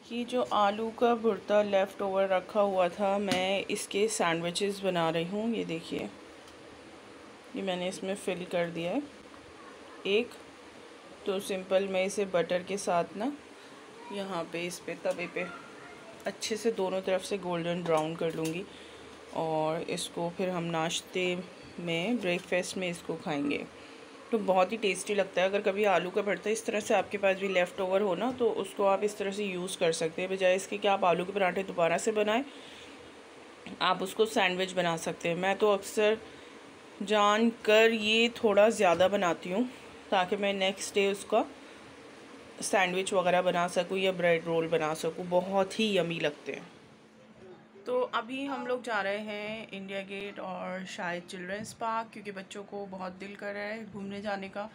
ये जो आलू का भुर्ता लेफ़्ट ओवर रखा हुआ था, मैं इसके सैंडविचेस बना रही हूँ। ये देखिए, ये मैंने इसमें फ़िल कर दिया है एक। तो सिंपल मैं इसे बटर के साथ ना यहाँ पे इस पे तवे पे अच्छे से दोनों तरफ से गोल्डन ब्राउन कर लूँगी, और इसको फिर हम नाश्ते में, ब्रेकफास्ट में इसको खाएंगे। तो बहुत ही टेस्टी लगता है। अगर कभी आलू का भरता इस तरह से आपके पास भी लेफ़्ट ओवर हो ना, तो उसको आप इस तरह से यूज़ कर सकते हैं। बजाय इसके कि आप आलू के पराठे दोबारा से बनाएं, आप उसको सैंडविच बना सकते हैं। मैं तो अक्सर जानकर ये थोड़ा ज़्यादा बनाती हूँ, ताकि मैं नेक्स्ट डे उसका सैंडविच वगैरह बना सकूँ या ब्रेड रोल बना सकूँ। बहुत ही यमी लगते हैं। तो अभी हम लोग जा रहे हैं इंडिया गेट और शायद चिल्ड्रंस पार्क, क्योंकि बच्चों को बहुत दिल कर रहा है घूमने जाने का,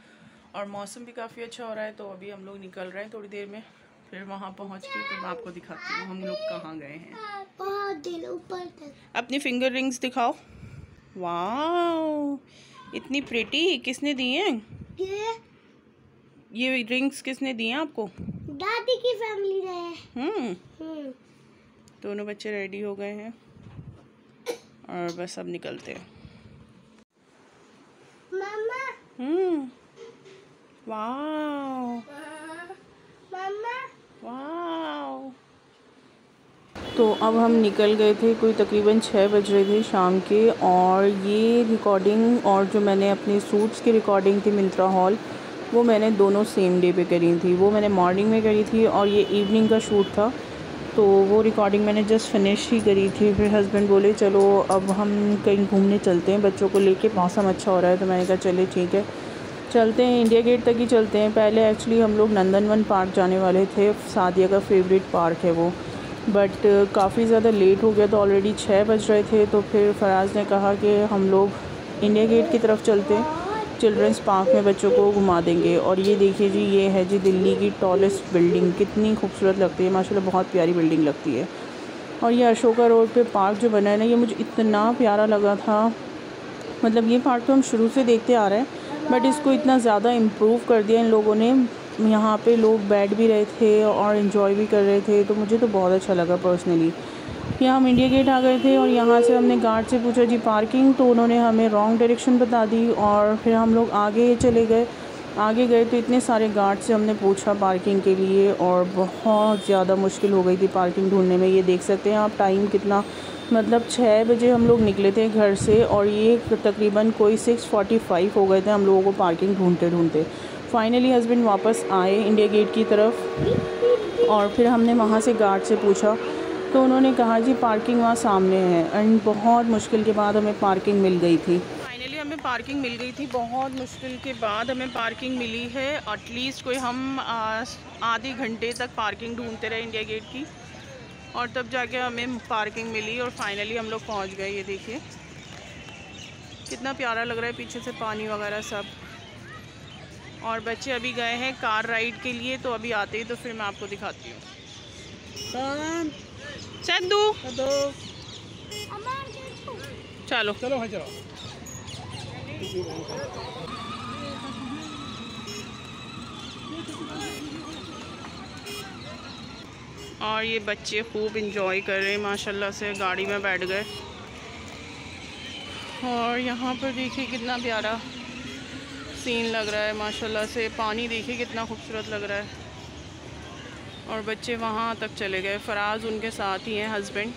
और मौसम भी काफ़ी अच्छा हो रहा है। तो अभी हम लोग निकल रहे हैं थोड़ी देर में, फिर वहाँ पहुँच के फिर मैं आपको दिखाती हूँ हम लोग कहाँ गए हैं। बहुत दिल ऊपर तक। अपनी फिंगर रिंग्स दिखाओ। वाह, इतनी प्रिटी, किसने दी हैं ये रिंग्स? किसने दी हैं आपको? दादी की फैमिली ने। दोनों बच्चे रेडी हो गए हैं और बस अब निकलते हैं। मामा। वाओ मामा। वाओ। तो अब हम निकल गए थे, कोई तकरीबन 6 बज रहे थे शाम के। और ये रिकॉर्डिंग और जो मैंने अपने सूट्स की रिकॉर्डिंग थी मिंत्रा हॉल, वो मैंने दोनों सेम डे पे करी थी। वो मैंने मॉर्निंग में करी थी और ये इवनिंग का शूट था। तो वो रिकॉर्डिंग मैंने जस्ट फिनिश ही करी थी। फिर हस्बैंड बोले चलो अब हम कहीं घूमने चलते हैं बच्चों को लेके, मौसम अच्छा हो रहा है। तो मैंने कहा चले ठीक है चलते हैं, इंडिया गेट तक ही चलते हैं। पहले एक्चुअली हम लोग नंदनवन पार्क जाने वाले थे, सादिया का फेवरेट पार्क है वो, बट काफ़ी ज़्यादा लेट हो गया। तो ऑलरेडी 6 बज रहे थे। तो फिर फराज ने कहा कि हम लोग इंडिया गेट की तरफ चलते हैं, चिल्ड्रंस पार्क में बच्चों को घुमा देंगे। और ये देखिए जी, ये है जी दिल्ली की टॉलेस्ट बिल्डिंग, कितनी खूबसूरत लगती है माशाल्लाह, बहुत प्यारी बिल्डिंग लगती है। और ये अशोका रोड पे पार्क जो बना है ना, ये मुझे इतना प्यारा लगा था। मतलब ये पार्क तो हम शुरू से देखते आ रहे हैं, बट इसको इतना ज़्यादा इम्प्रूव कर दिया इन लोगों ने। यहाँ पे लोग बैठ भी रहे थे और इन्जॉय भी कर रहे थे, तो मुझे तो बहुत अच्छा लगा पर्सनली। यहाँ हम इंडिया गेट आ गए थे और यहाँ से हमने गार्ड से पूछा जी पार्किंग, तो उन्होंने हमें रॉन्ग डायरेक्शन बता दी। और फिर हम लोग आगे चले गए। आगे गए तो इतने सारे गार्ड से हमने पूछा पार्किंग के लिए, और बहुत ज़्यादा मुश्किल हो गई थी पार्किंग ढूंढने में। ये देख सकते हैं आप टाइम कितना, मतलब 6 बजे हम लोग निकले थे घर से, और ये तकरीबन कोई 6:45 हो गए थे हम लोगों को पार्किंग ढूंढते ढूंढते। फाइनली हस्बैंड वापस आए इंडिया गेट की तरफ, और फिर हमने वहाँ से गार्ड से पूछा, तो उन्होंने कहा जी पार्किंग वहाँ सामने है। एंड बहुत मुश्किल के बाद हमें पार्किंग मिल गई थी। फाइनली हमें पार्किंग मिल गई थी, बहुत मुश्किल के बाद हमें पार्किंग मिली है। एटलीस्ट कोई हम आधे घंटे तक पार्किंग ढूंढते रहे इंडिया गेट की, और तब जाके हमें पार्किंग मिली और फाइनली हम लोग पहुँच गए। ये देखिए कितना प्यारा लग रहा है, पीछे से पानी वगैरह सब। और बच्चे अभी गए हैं कार राइड के लिए, तो अभी आते ही तो फिर मैं आपको दिखाती हूँ। चंदू चलो चलो भाई चलो। और ये बच्चे खूब इंजॉय कर रहे हैं माशाल्लाह से, गाड़ी में बैठ गए। और यहाँ पर देखिए कितना प्यारा सीन लग रहा है माशाल्लाह से, पानी देखिए कितना खूबसूरत लग रहा है। और बच्चे वहाँ तक चले गए, फराज उनके साथ ही हैं, हस्बैंड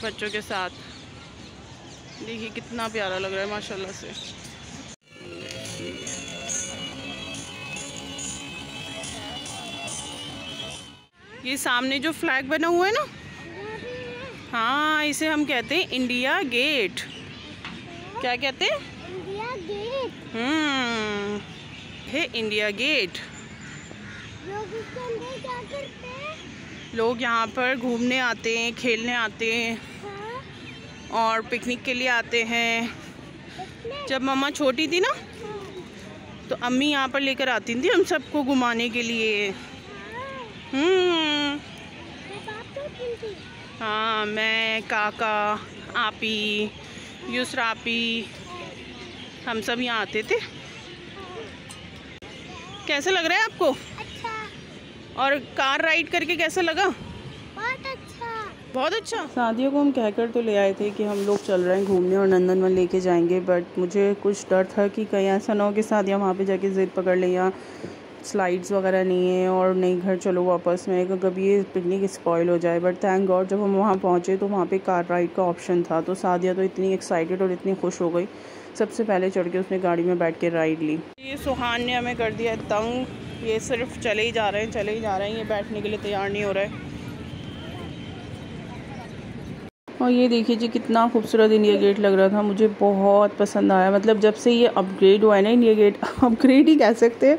बच्चों के साथ। देखिए कितना प्यारा लग रहा है माशाल्लाह से। ये सामने जो फ्लैग बना हुआ है ना, हाँ इसे हम कहते हैं इंडिया गेट। क्या कहते हैं? India gate. है इंडिया गेट। लोग इसके अंदर क्या करते हैं? लोग यहाँ पर घूमने आते हैं, खेलने आते हैं, हाँ? और पिकनिक के लिए आते हैं। जब मम्मा छोटी थी ना, तो अम्मी यहाँ पर लेकर आती थी हम सबको घुमाने के लिए। हाँ, मैं, काका, आपी, युसरा आपी, हम सब यहाँ आते थे। कैसा लग रहा है आपको? अच्छा। और कार राइड करके कैसा लगा? बहुत अच्छा। बहुत अच्छा। शादियों को हम कहकर तो ले आए थे कि हम लोग चल रहे हैं घूमने और नंदनवन लेके जाएंगे, बट मुझे कुछ डर था कि कहीं ऐसा ना हो कि शादियाँ वहाँ पे जाके ज़िद पकड़ लें या स्लाइड्स वगैरह नहीं है और नहीं घर चलो वापस में, कभी ये पिकनिक स्पॉइल हो जाए। बट थैंक गॉड जब हम वहाँ पहुँचे तो वहाँ पे कार राइड का ऑप्शन था, तो सादिया तो इतनी एक्साइटेड और इतनी खुश हो गई, सबसे पहले चढ़ के उसने गाड़ी में बैठ के राइड ली। ये सुहान ने हमें कर दिया तंग, ये सिर्फ चले ही जा रहे हैं चले ही जा रहे हैं, ये बैठने के लिए तैयार नहीं हो रहा है। और ये देखिए जी कितना खूबसूरत इंडिया गेट लग रहा था, मुझे बहुत पसंद आया। मतलब जब से ये अपग्रेड हुआ है ना इंडिया गेट, अपग्रेड ही कह सकते हैं,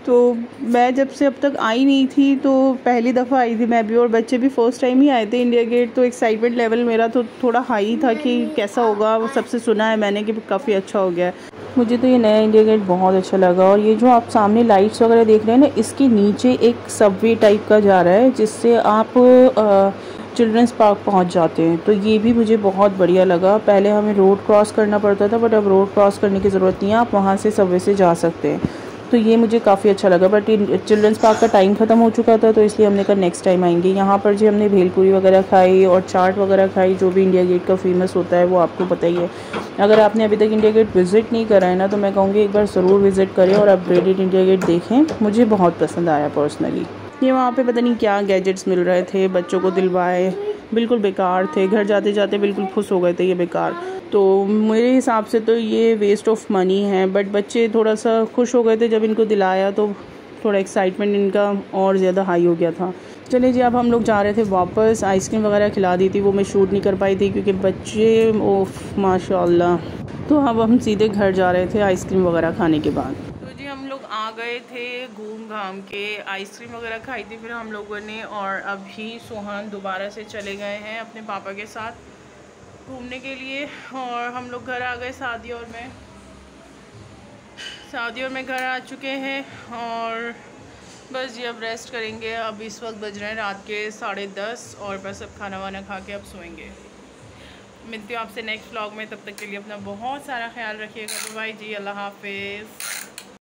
तो मैं जब से अब तक आई नहीं थी, तो पहली दफ़ा आई थी मैं भी और बच्चे भी फर्स्ट टाइम ही आए थे इंडिया गेट, तो एक्साइटमेंट लेवल मेरा तो थोड़ा हाई था कि कैसा होगा। वो सबसे सुना है मैंने कि काफ़ी अच्छा हो गया है। मुझे तो ये नया इंडिया गेट बहुत अच्छा लगा। और ये जो आप सामने लाइट्स वगैरह देख रहे हैं ना, इसके नीचे एक सबवे टाइप का जा रहा है जिससे आप चिल्ड्रंस पार्क पहुंच जाते हैं, तो ये भी मुझे बहुत बढ़िया लगा। पहले हमें रोड क्रॉस करना पड़ता था, बट अब रोड क्रॉस करने की ज़रूरत नहीं है, आप वहाँ से सबवे से जा सकते हैं, तो ये मुझे काफ़ी अच्छा लगा। बट चिल्ड्रंस पार्क का टाइम ख़त्म हो चुका था, तो इसलिए हमने कहा नेक्स्ट टाइम आएंगे। यहाँ पर जी हमने भेलपूरी वगैरह खाई और चाट वगैरह खाई, जो भी इंडिया गेट का फेमस होता है वो आपको पता ही है। अगर आपने अभी तक इंडिया गेट विज़िट नहीं करा है ना, तो मैं कहूँगी एक बार ज़रूर विज़िट करें और अपग्रेडेड इंडिया गेट देखें, मुझे बहुत पसंद आया पर्सनली। ये वहाँ पे पता नहीं क्या गैजेट्स मिल रहे थे, बच्चों को दिलवाए, बिल्कुल बेकार थे, घर जाते जाते बिल्कुल खुश हो गए थे ये बेकार। तो मेरे हिसाब से तो ये वेस्ट ऑफ मनी है, बट बच्चे थोड़ा सा खुश हो गए थे जब इनको दिलाया, तो थोड़ा एक्साइटमेंट इनका और ज़्यादा हाई हो गया था। चलिए जी, अब हम लोग जा रहे थे वापस। आइसक्रीम वगैरह खिला दी थी, वो मैं शूट नहीं कर पाई थी क्योंकि बच्चे ओफ माशाल्लाह। तो अब हम सीधे घर जा रहे थे आइसक्रीम वगैरह खाने के बाद। तो जी हम लोग आ गए थे घूम घाम के, आइसक्रीम वगैरह खाई थी फिर हम लोगों ने, और अभी सुहान दोबारा से चले गए हैं अपने पापा के साथ घूमने के लिए, और हम लोग घर आ गए। शादी और मैं घर आ चुके हैं, और बस जी अब रेस्ट करेंगे। अब इस वक्त बज रहे हैं रात के 10:30 और बस अब खाना वाना खा के अब सोएंगे। मिलती हूँ आपसे नेक्स्ट व्लॉग में, तब तक के लिए अपना बहुत सारा ख्याल रखिएगा। बाय जी, अल्लाह हाफिज़।